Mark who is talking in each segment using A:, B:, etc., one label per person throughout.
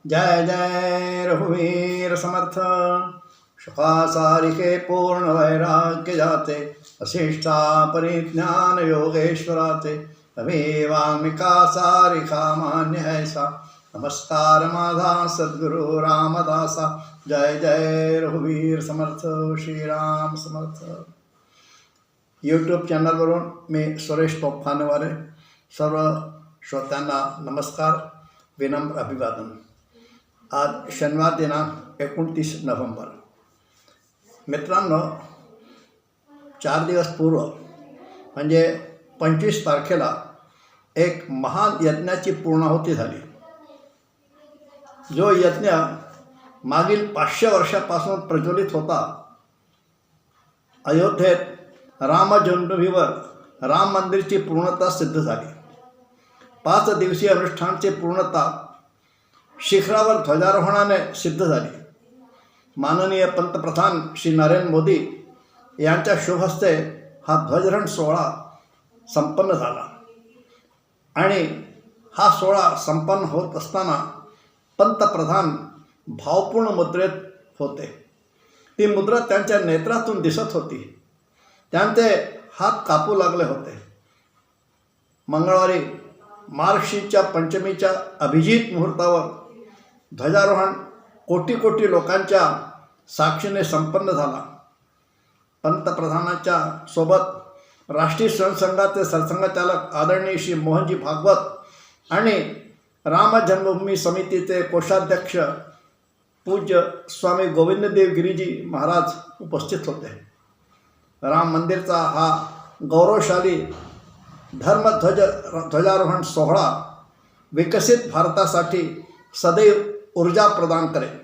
A: जय जय रघुवीर समर्थ। शुकासारिके पूर्ण वैराग्य जाते, वसिष्ठा परिज्ञान योगेश्वराते, तमे वाल्मिका सारिका मान्य ऐसा। नमस्कार माझा सद्गुरु रामदासा। जय जय रघुवीर समर्थ, श्रीराम समर्थ। यूट्यूब चॅनलवरून मी सुरेश तोफानवारे सर्व श्रोत्यांना नमस्कार, विनम्र अभिवादन। आज शनिवार दिनांक 29 नोव्हेंबर। मित्रांनो, 4 दिवस पूर्व म्हणजे 25 तारखेला एक महान यज्ञाची पूर्णाहुती झाली। जो यज्ञ मागील 500 वर्षापासून प्रज्वलित होता। अयोध्येत राम जन्मभूमीवर राम मंदिरची पूर्णता सिद्ध झाली। 5 दिवसीय अनुष्ठानची पूर्णता शिखरावर ध्वजारोहणाने सिद्ध झाली। माननीय पंतप्रधान श्री नरेंद्र मोदी यांच्या शुभ हस्ते हा ध्वजारोहण सोहळा संपन्न झाला आणि हा सोहळा संपन्न होत असताना पंतप्रधान भावपूर्ण मुद्रेत होते। ती मुद्रा त्यांच्या नेत्रातून दिसत होती। त्यांचे हात कापू लागले होते। मंगळवारी मार्गशीर्षच्या पंचमीच्या अभिजित मुहूर्तावर ध्वजारोहण कोटी कोटी लोकांच्या साक्षीने संपन्न झाला। पंतप्रधानांच्या सोबत राष्ट्रीय स्वयंसेवकाचे सरसंघचालक आदरणीय श्री मोहनजी भागवत आणि राम जन्मभूमी समितीचे कोषाध्यक्ष पूज्य स्वामी गोविंददेव गिरीजी महाराज उपस्थित होते। राम मंदिरचा हा गौरवशाली ध्वजारोहण सोहळा विकसित भारतासाठी सदैव ऊर्जा प्रदान करेल।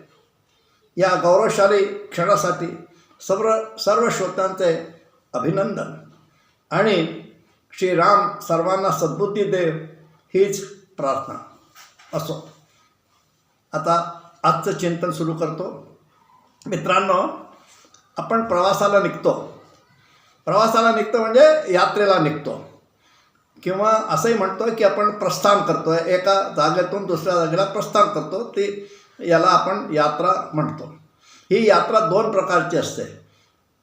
A: या गौरवशाली क्षणासाठी सर्व श्रोत्यांचे अभिनंदन आणि श्रीराम सर्वांना सद्बुद्धी देव हीच प्रार्थना असो। आता आजचं चिंतन सुरू करतो। मित्रांनो, आपण प्रवासाला निघतो म्हणजे यात्रेला निघतो किंवा असंही म्हणतो की आपण प्रस्थान करतो आहे। एका जागेतून दुसऱ्या जागेला प्रस्थान करतो, ते याला आपण यात्रा म्हणतो। ही यात्रा 2 प्रकारची असते,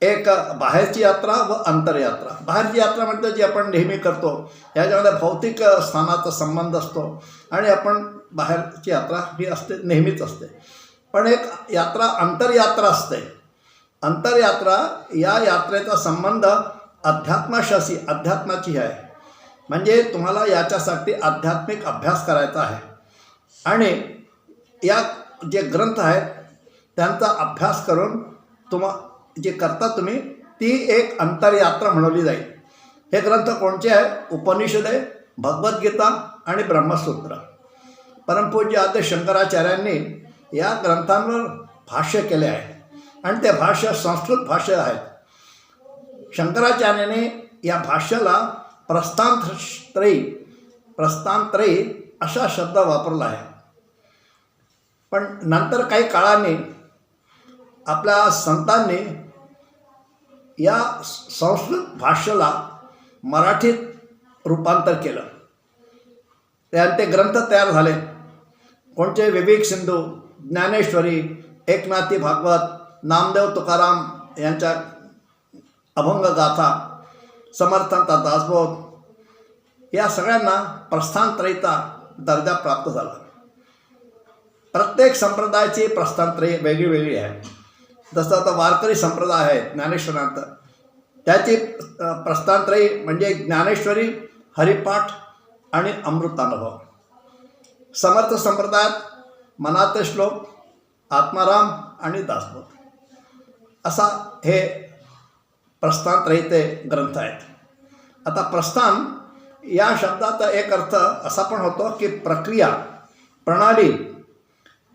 A: एक बाहेरची यात्रा व अंतरयात्रा। बाहेरची यात्रा म्हणजे जी आपण नेहमी करतो, याच्यामध्ये भौतिक स्थानाचा संबंध असतो आणि आपण बाहेरची यात्रा ही असते, नेहमीच असते। पण एक यात्रा अंतरयात्रा असते। अंतरयात्रा या यात्रेचा संबंध अध्यात्माची आहे। म्हणजे तुम्हाला याच्यासाठी आध्यात्मिक अभ्यास करायचा आहे आणि या जे ग्रंथ आहेत त्यांचा अभ्यास करून जे करता तुम्ही, ती एक अंतरयात्रा म्हणवली जाईल। हे ग्रंथ कोणते आहे? उपनिषदे, भगवद्गीता आणि ब्रह्मसूत्र। परमपूज्य आद्य शंकराचार्यांनी या ग्रंथांवर भाष्य केले आहे आणि ते भाष्य संस्कृत भाष्य आहेत। शंकराचार्याने या भाष्याला प्रस्थानत्रयी असा शब्द वापरला आहे। पण नंतर काही काळाने आपल्या संतांनी या संस्कृत भाष्याला मराठीत रूपांतर केलं। ते ग्रंथ तयार झाले। कोणते? विवेक सिंधू, ज्ञानेश्वरी, एकनाथी भागवत, नामदेव तुकाराम यांच्या अभंग गाथा, समर्थांचा दासबोध, या सगळ्यांना प्रस्थानत्रयीचा दर्जा प्राप्त झाला। प्रत्येक संप्रदायाची प्रस्थानत्रयी वेगळी वेगळी आहे। जसं आता वारकरी संप्रदाय आहे ज्ञानेश्वरांत, त्याची प्रस्थानत्रयी म्हणजे ज्ञानेश्वरी, हरिपाठ आणि अमृतानुभव। समर्थ संप्रदायात मनाते श्लोक, आत्माराम आणि दासबोध, असा हे प्रस्थानत्रयीचे ग्रंथ आहेत। आता प्रस्थान या शब्दाचा एक अर्थ असा पण होतो की प्रक्रिया, प्रणाली।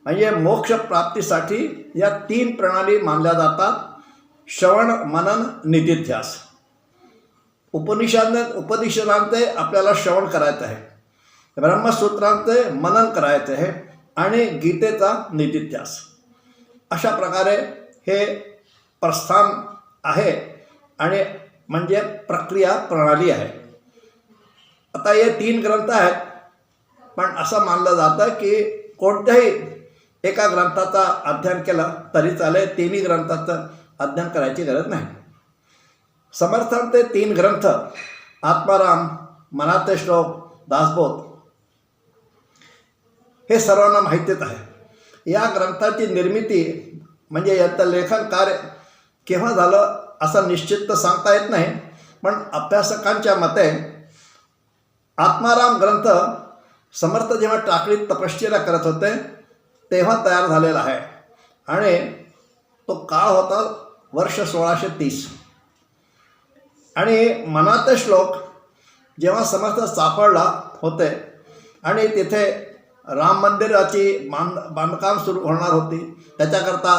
A: म्हणजे मोक्ष प्राप्तीसाठी या 3 प्रणाली मानल्या जातात: श्रवण, मनन, निधिध्यास। उपनिषदांचे आपल्याला श्रवण करायचं आहे, ब्रह्मसूत्रांचे मनन करायचे आहे आणि गीतेचा निधिध्यास। अशा प्रकारे हे प्रस्थान आहे आणि म्हणजे प्रक्रिया, प्रणाली आहे। आता हे 3 ग्रंथ आहेत, पण असं मानलं जातं की कोणत्याही एका ग्रंथाचा अध्ययन केलं तरी चालेल, तिन्ही ग्रंथाचं अध्ययन करायची गरज नाही. समर्थांचे 3 ग्रंथ आत्माराम, मनाचे श्लोक, दासबोध हे सर्वांना माहितीच आहे. या ग्रंथाची निर्मिती म्हणजे याचं लेखन कार्य केव्हा झालं असं निश्चित तर सांगता येत नाही, पण अभ्यासकांच्या मते आत्माराम ग्रंथ समर्थ जेव्हा टाकळीत तपश्चर्या करत होते तेव्हा तयार झालेला आहे आणि तो काळ होता वर्ष 1630. आणि मनाचे श्लोक जेव्हा समर्थ सापडला होते आणि तिथे राम मंदिराची बांधकाम सुरू होणार होती, त्याच्याकरता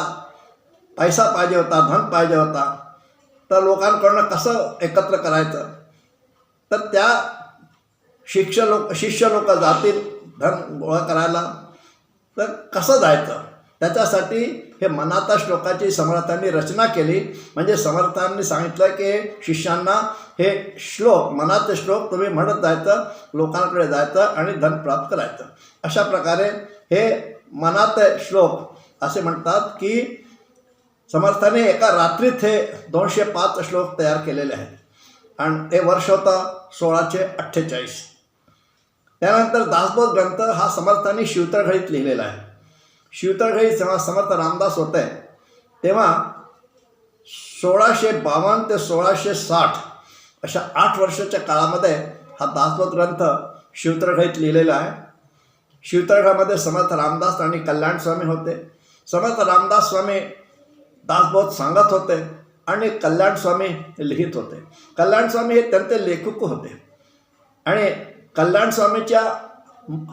A: पैसा पाहिजे होता, धन पाहिजे होता, तर लोकांकडून कसं एकत्र करायचं, तर त्या शिष्य लोक जातील धन गोळा करायला, तर कसं जायचं, त्याच्यासाठी हे मनाता श्लोकाची समर्थांनी रचना केली. म्हणजे समर्थांनी सांगितलं की शिष्यांना हे श्लोक, मनाचे श्लोक तुम्ही म्हणत जायचं, लोकांकडे जायचं आणि धन प्राप्त करायचं. अशा प्रकारे हे मनाते श्लोक असे म्हणतात की समर्थाने एका रात्रीत हे 205 श्लोक तयार केलेले आहेत आणि ते वर्ष होतं 1648. त्यानंतर दासबोध ग्रंथ हा समर्थांनी शिवतळघळीत लिहिलेला आहे. शिवतळघळीत जेव्हा समर्थ रामदास होते तेव्हा 1652 ते 1660 अशा 8 वर्षाच्या काळामध्ये हा दासबोध ग्रंथ शिवतळघळीत लिहिलेला आहे. शिवतळघामध्ये समर्थ रामदास आणि कल्याण स्वामी होते. समर्थ रामदास स्वामी दासबोध सांगत होते आणि कल्याण स्वामी लिहित होते. कल्याण स्वामी हे त्यांचे लेखक होते आणि कल्याण स्वामीच्या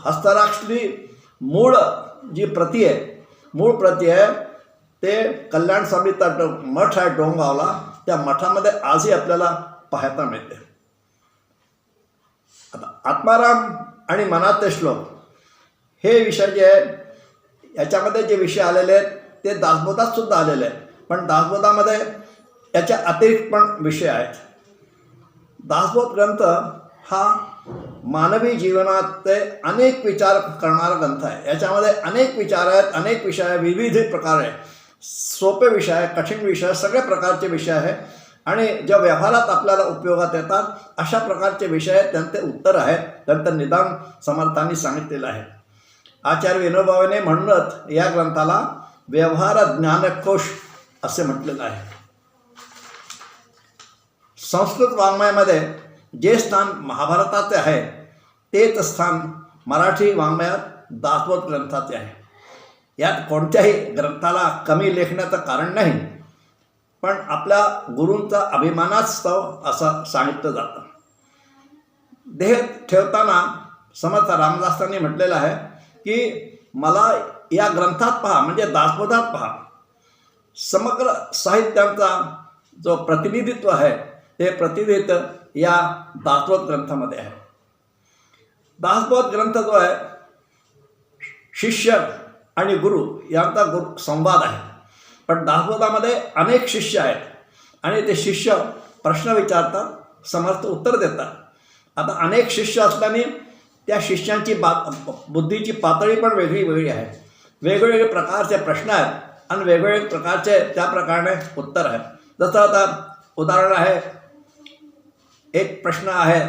A: हस्ताक्षरी मूळ प्रती आहे ते कल्याण स्वामीचा मठ आहे डोंगावला, त्या मठामध्ये आजही आपल्याला पाहता मिळते. आता आत्माराम आणि मनाते श्लोक हे विषय जे आहेत याच्यामध्ये जे विषय आलेले आहेत ते दासबोधात सुद्धा आलेले आहेत, पण दासबोधामध्ये याच्या अतिरिक्त पण विषय आहेत. दासबोध ग्रंथ हा मानवी जीवनाचे अनेक विचार करणारा ग्रंथ आहे. याच्यामध्ये अनेक विचार आहेत, अनेक विषय आहे, विविध प्रकार आहे, सोपे विषय आहे, कठीण विषय, सगळ्या प्रकारचे विषय आहे आणि ज्या व्यवहारात आपल्याला उपयोगात येतात अशा प्रकारचे विषय आहेत, त्यांचे उत्तर आहेत, त्यांचं निदान समर्थांनी सांगितलेलं आहे. आचार्य विनोबाने म्हणूनच या ग्रंथाला व्यवहार ज्ञानकोश असे म्हटलेलं आहे. संस्कृत वाङ्मयामध्ये जे स्थान महाभारताचे आहे तेच स्थान मराठी वाङ्मयात दासबोध ग्रंथाचे आहे. यात कोणत्याही ग्रंथाला कमी लेखण्याचं कारण नाही, पण आपल्या गुरूंचा अभिमानास्तव असं सांगितलं जातं. देह ठेवताना समर्थ रामदासांनी म्हटलेलं आहे की मला या ग्रंथात पहा, म्हणजे दासबोधात पहा, समग्र साहित्यांचा जो प्रतिनिधित्व आहे ते प्रतिनिधित्व या दासबोध ग्रंथामध्ये आहे. दासबोध ग्रंथ जो आहे शिष्य आणि गुरु यांचा संवाद आहे, पण दासबोधामध्ये अनेक शिष्य आहेत आणि ते शिष्य प्रश्न विचारतात, समर्थ उत्तर देतात. आता अनेक शिष्य असल्याने त्या शिष्यांची बुद्धीची पातळी पण वेगळी वेगळी आहे. वेगवेगळे प्रकारचे प्रश्न आहेत आणि वेगवेगळे प्रकारचे त्या प्रकारे उत्तर आहेत. जसं आता उदाहरण आहे, एक प्रश्न आहे,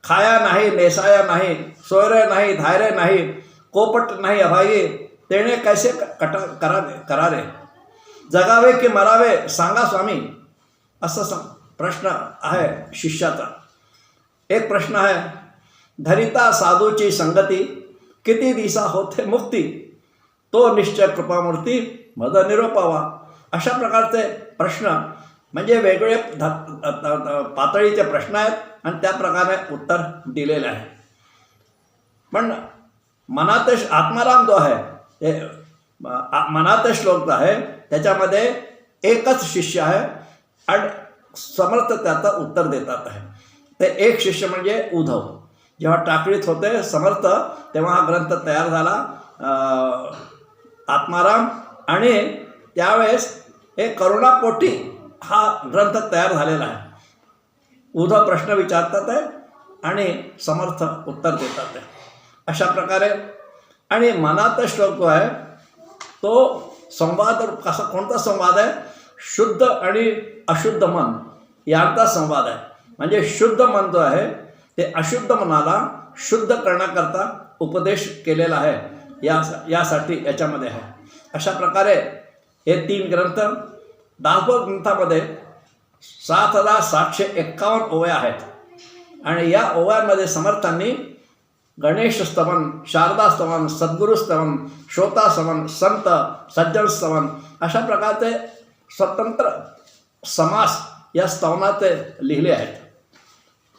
A: खाया नाही नेसाया नाही, सोयरे नाही धायरे नाही, कोपट नाही अभाई, तेणे कैसे करारे, जगावे की मरावे सांगा स्वामी, असं प्रश्न आहे शिष्याचा. एक प्रश्न आहे, धरिता साधूची संगती, किती दिसा होते मुक्ती, तो निश्चय कृपामूर्ती मद निरोपावा. अशा प्रकारचे प्रश्न म्हणजे वेगवेगळे पातळीचे प्रश्न आहेत आणि त्या प्रकारे उत्तर दिलेले आहे. पण मनाते आत्माराम जो आहे ते मनाते श्लोक जो आहे त्याच्यामध्ये एकच शिष्य आहे आणि समर्थ त्याचं उत्तर देतात आहे. ते एक शिष्य म्हणजे उद्धव. जेव्हा टाकळीत होते समर्थ तेव्हा हा ग्रंथ तयार झाला आत्माराम, आणि त्यावेळेस हे करुणापोटी हा ग्रंथ तयार झालेला आहे. उद्धव प्रश्न विचारतात आहे आणि समर्थ उत्तर देतात आहे. अशा प्रकारे आणि मनात श्लोक जो आहे तो संवाद कसा कोणता संवाद आहे? शुद्ध आणि अशुद्ध मन यांचा संवाद आहे. म्हणजे शुद्ध मन जो आहे ते अशुद्ध मनाला शुद्ध करण्याकरता उपदेश केलेला आहे. यासाठी याच्यामध्ये आहे. अशा प्रकारे हे 3 ग्रंथ. दासबोध ग्रंथामध्ये 7,751 ओव्या आहेत आणि या ओव्यांमध्ये समर्थांनी गणेश स्तवन, शारदा स्तवन, सद्गुरु स्तवन, श्रोता स्तवन, संत सज्जन स्तवन अशा प्रकारचे स्वतंत्र समास या स्तवनाचे लिहिले आहेत.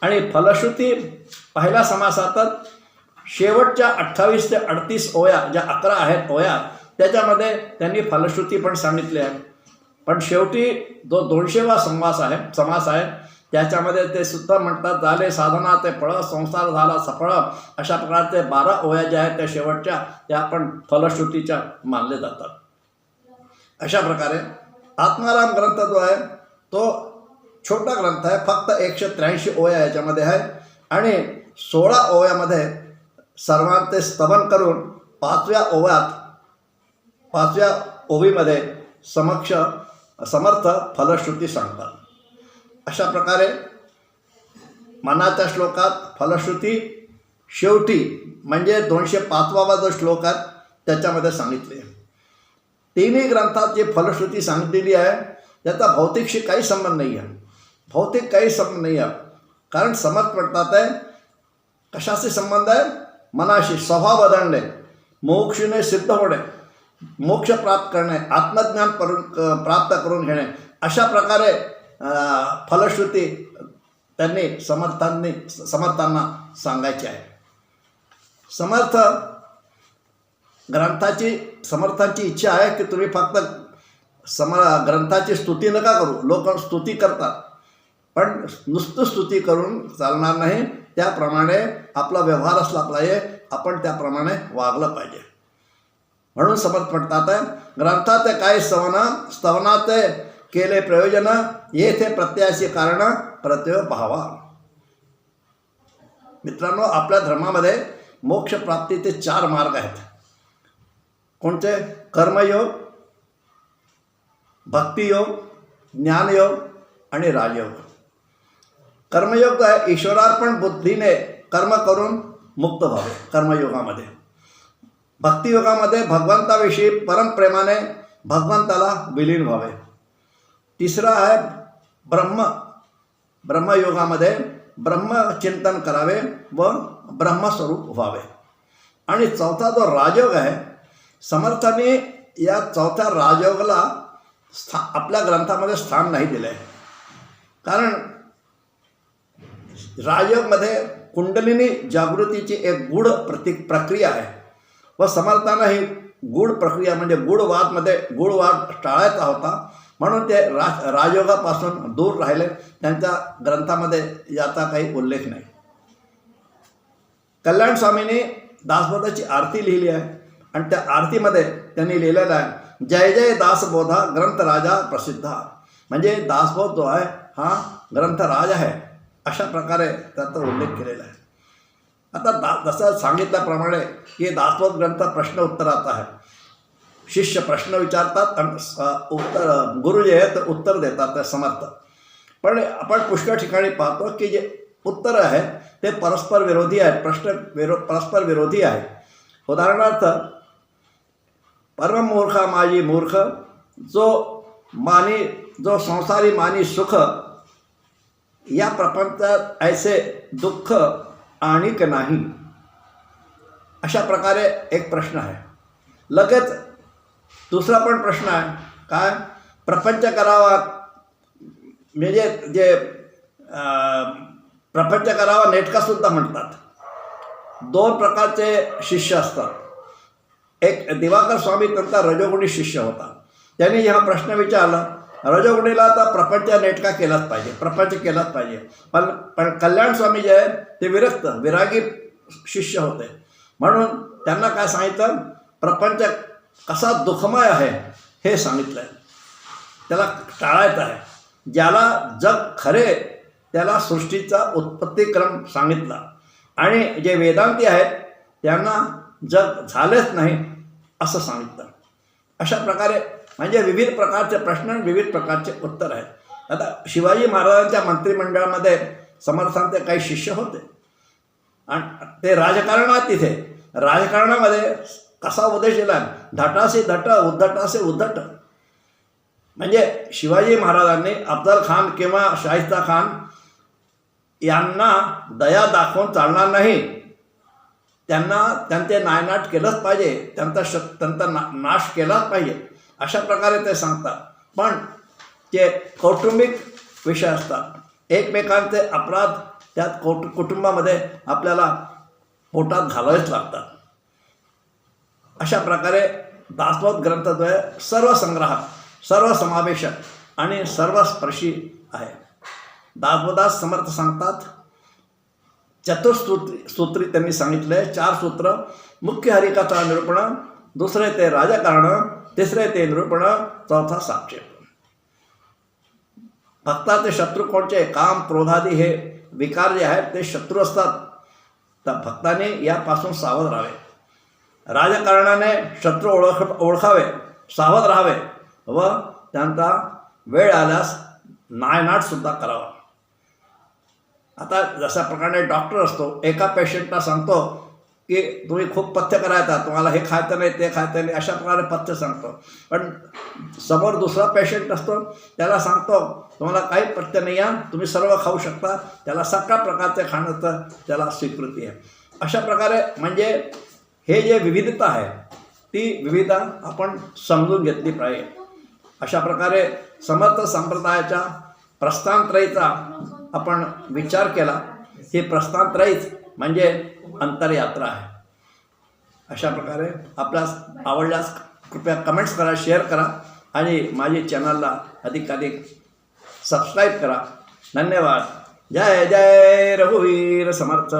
A: आणि फलश्रुती पहिल्या समासातच शेवटच्या 28 ते 38 ओव्या ज्या 11 आहेत ओव्या त्याच्यामध्ये त्यांनी फलश्रुती पण सांगितली आहे. पण शेवटी जो 200वा समास आहे त्याच्यामध्ये ते सुद्धा म्हणतात, झाले साधना ते फळ, संसार झाला सफळ. अशा प्रकारचे 12 ओव्या ज्या आहेत त्या शेवटच्या त्या पण फलश्रुतीच्या मानले जातात. अशा प्रकारे आत्माराम ग्रंथ जो आहे तो छोटा ग्रंथ आहे. फक्त 183 ओव्या याच्यामध्ये आहे आणि 16 ओव्यामध्ये सर्वांचे स्तवन करून 5व्या ओवीमध्ये समर्थ फलश्रुती सांगतात. अशा प्रकारे मनाच्या श्लोकात फलश्रुती शेवटी म्हणजे 205वा जो श्लोक आहे त्याच्यामध्ये सांगितले. तिन्ही ग्रंथात जी फलश्रुती सांगितलेली आहे त्याचा भौतिकशी काही संबंध नाही आहे. काही संबंध नाही आहे. कारण समर्थ म्हणतात आहे कशाशी संबंध आहे? मनाशी. स्वभाव बदलणे, मोक्षने सिद्ध होणे, मोक्ष प्राप्त करणे, आत्मज्ञान प्राप्त करून घेणे अशा प्रकारे फलश्रुती त्यांनी समर्थांना सांगायची आहे. समर्थांची इच्छा आहे की तुम्ही फक्त ग्रंथाची स्तुती नका करू. लोक स्तुती करतात पण नुसतं स्तुती करून चालणार नाही. त्याप्रमाणे आपला व्यवहार असला पाहिजे, आपण त्याप्रमाणे वागलं पाहिजे. म्हणून समर्थ म्हणतात ग्रंथाचे काय स्तवनाचे केले प्रयोजन, येथे प्रत्ययाची कारण प्रत्यय भावा. मित्रांनो, आपल्या धर्मामध्ये मोक्षप्राप्तीचे 4 मार्ग आहेत. कोणते? कर्मयोग, भक्तियोग, ज्ञानयोग आणि राजयोग. कर्मयोग आहे ईश्वरार्पण बुद्धीने कर्म करून मुक्त व्हावे कर्मयोगामध्ये. भक्तियोगामध्ये भगवंताविषयी परमप्रेमाने भगवंताला विलीन व्हावे. तिसरा आहे ब्रह्मयोगामध्ये ब्रह्मचिंतन करावे व ब्रह्मस्वरूप व्हावे. आणि चौथा जो राजयोग आहे, समर्थांनी या चौथ्या राजयोगाला आपल्या ग्रंथामध्ये स्थान नाही दिलं आहे. कारण राजयोगमध्ये कुंडलिनी जागृतीची एक गूढ प्रक्रिया आहे व समर्थांना ही गूढ प्रक्रिया म्हणजे गूढवाद टाळायचा होता. म्हणून ते राजयोगापासून दूर राहिले. त्यांच्या ग्रंथामध्ये याचा काही उल्लेख नाही. कल्याण स्वामींनी दासबोधाची आरती लिहिली आहे आणि त्या आरतीमध्ये त्यांनी लिहिलेलं आहे, जय जय दासबोधा ग्रंथराजा प्रसिद्धा. म्हणजे दासबोध जो आहे हा ग्रंथराज आहे अशा प्रकारे त्याचा उल्लेख केलेला आहे. आता जसं सांगितल्याप्रमाणे की दासबोध ग्रंथ प्रश्न उत्तराचा आहे. शिष्य प्रश्न विचारतात आणि गुरु जे आहेत उत्तर देतात ते समर्थ. पण आपण पुष्कळ ठिकाणी पाहतो की जे उत्तर आहे ते परस्पर विरोधी आहेत. परस्पर विरोधी आहे. उदाहरणार्थ, परममूर्खा माझी मूर्ख, जो संसारी मानी सुख, या प्रपंचात ऐसे दुःख आणिक नाही. अशा प्रकारे एक प्रश्न आहे. लगेच दुसरा पण प्रश्न आहे, काय? प्रपंच करावा म्हणजे जे प्रपंच करावा नेटकासुद्धा म्हणतात. 2 प्रकारचे शिष्य असतात. एक दिवाकर स्वामी त्यांचा रजोगुणी शिष्य होता. त्यांनी हा प्रश्न विचारला, रजोगुणीला आता प्रपंच नेटका केलाच पाहिजे, प्रपंच केलाच पाहिजे. पण कल्याण स्वामी जे आहे ते विरागी शिष्य होते. म्हणून त्यांना काय सांगितलं, प्रपंच कसा दुःखमय आहे हे सांगितलं आहे. त्याला टाळायचं आहे. ज्याला जग खरे त्याला सृष्टीचा उत्पत्तीक्रम सांगितला. आणि जे वेदांती आहेत त्यांना जग झालेच नाही असं सांगितलं. अशा प्रकारे म्हणजे विविध प्रकारचे प्रश्न आणि विविध प्रकारचे उत्तर आहेत. आता शिवाजी महाराजांच्या मंत्रिमंडळामध्ये समर्थांचे काही शिष्य होते आणि ते राजकारणात तिथे राजकारणामध्ये कसा उपदेश दिला, धटासे धट उद्धटासे उद्धट. म्हणजे शिवाजी महाराजांनी अफजल खान किंवा शाहिस्ता खान यांना दया दाखवून चालणार नाही, त्यांना त्यांचे नायनाट केलंच पाहिजे, त्यांचा नाश केलाच पाहिजे अशा प्रकारे ते सांगतात. पण ते कौटुंबिक विषय असतात, एकमेकांचे अपराध त्यात कुटुंबामध्ये आपल्याला पोटात घालावेच लागतात. अशा प्रकारे दासबोध ग्रंथ जो आहे सर्वसंग्राहक, सर्वसमावेशक आणि सर्वस्पर्शी आहे. दासबोधात समर्थ सांगतात, सूत्री त्यांनी सांगितले, 4 सूत्र: मुख्य हरिकथा निरूपण, दुसरे ते राजकारण, तिसरे ते निरूपण, चौथा साक्षेप. भक्ताचे शत्रू कोणचे? काम, क्रोधादी हे विकार जे आहेत ते शत्रू असतात, तर भक्ताने यापासून सावध राहावे. राजकारणाने शत्रू ओळखावे, सावध राहावे व त्यांचा वेळ आल्यास नायनाटसुद्धा करावा. आता जशा प्रकारे डॉक्टर असतो, एका पेशंटला सांगतो की तुम्ही खूप पथ्य करायचा, तुम्हाला हे खायचं नाही, ते खायचं नाही, अशा प्रकारे पथ्य सांगतो. पण समोर दुसरा पेशंट असतो, त्याला सांगतो तुम्हाला काही पथ्य नाही आहे, तुम्ही सर्व खाऊ शकता, त्याला सगळ्या प्रकारचे खाण्याचं त्याला स्वीकृती आहे. अशा प्रकारे म्हणजे हे जे विविधता आहे ती विविधता आपण समजून घेतली पाहिजे. अशा प्रकारे समर्थ संप्रदायाच्या प्रस्थानत्रयीचा आपण विचार केला. ही प्रस्थानत्रयीच म्हणजे अंतरयात्रा आहे. अशा प्रकारे आपल्यास आवडल्यास कृपया कमेंट्स करा, शेअर करा आणि माझी चॅनलला अधिकाधिक सबस्क्राईब करा. धन्यवाद. जय जय रघुवीर समर्थ.